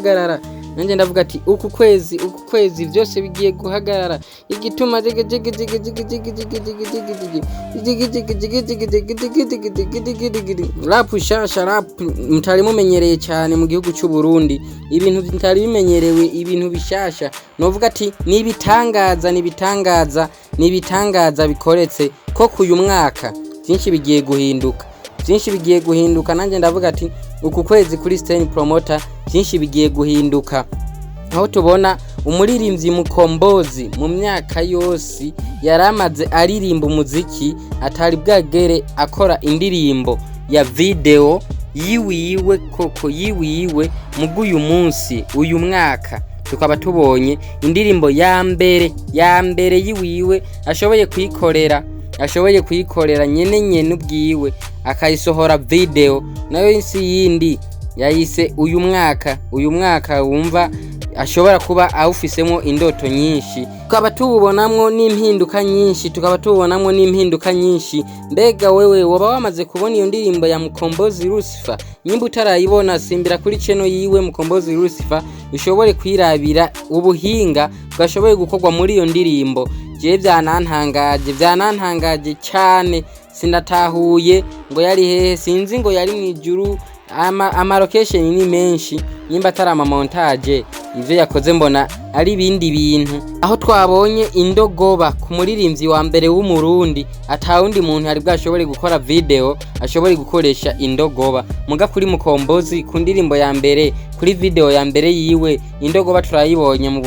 guhagarara nanje ndavuga ati uku kwezi byose bigiye guhagarara igituma rap nshasha rap mutari mumenyereye cyane mu gihugu cy'u Burundi ibintu bitari bimenyerewe ibintu bishasha novuga ati nibitangaza bikoretse ko kuyu mwaka byinshi bigiye guhinduka nanje ndavuga ati uku kwezi kuri Sten promoter byinshi bigiye guhinduka aho tubona umuririmbyi Mkombozi mu myaka yose yaramaze aririmba umuziki atari bwagere akora indirimbo ya video yiwe koko yiwe muguyu munsi uyu mwaka tukaba tubonye indirimbo yambere yiwe ashoboye kuyikorera nyene ubwiwe akayisohora video nayo insi yindi yayise uyu mwaka wumva ashobora kuba awufisemo indoto nyinshi tukaba tubonamwo n'impinduka nyinshi mbega wewe woba wamaze kubona iyo ndirimbo ya Mkombozi Lucifer nyimba utarayibona simbira kuri channel yiwe Mkombozi Lucifer ushobore kwirabira ubuhinga bwashoboye gukorwa muri iyo ndirimbo je byanantangaje cyane sindatahuye ngo yari hehe sinzi ngo yari mwijuru ama location ni menshi nyimba atari ama montage ivyo yakoze mbona ari bindi bintu aho twabonye indogoba ku muririmbyi wa mbere w'umurundi atawundi muntu yari bwashobore gukora video ashobore gukoresha indogoba muga kuri Mkombozi ku ndirimbo ya mbere kuri video ya mbere yiwe indogoba turayibonye mu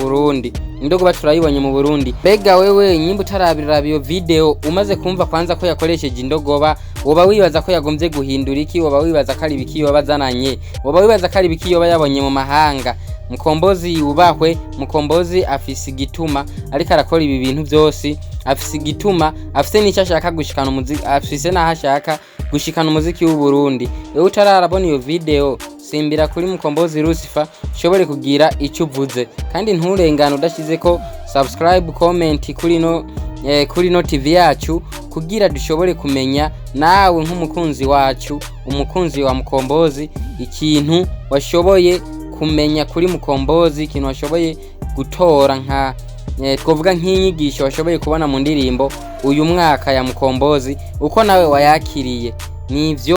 Burundi bega wewe nyimba utarabira iyo video umaze kumva kwanza ko yakoresheje indogoba woba wibaza ko yagombye guhindura iki woba wibaza ko ari biki yoba zananye woba wibaza ko ari biki yoba yabonye mu mahanga Mkombozi yubahwe Mkombozi afise igituma ariko arakora ibi bintu byose afise igituma afise n'icyo ashaka gushikana umuziki afise n'ahashaka gushikana umuziki w'u Burundi wewe utararabona iyo video simbira kuri Mkombozi Lucifer ushobore kugira icyo uvuze kandi nturengane udashize ko subscribe comment kuri no TV yacu kugira dushobore kumenya nawe nk'umukunzi wacu umukunzi wa Mkombozi ikintu washoboye kumenya kuri Mkombozi ikintu washoboye gutora nka twovuga nk'inyigisho washoboye kubona mu ndirimbo uyu mwaka ya Mkombozi uko nawe wayakiriye nivyo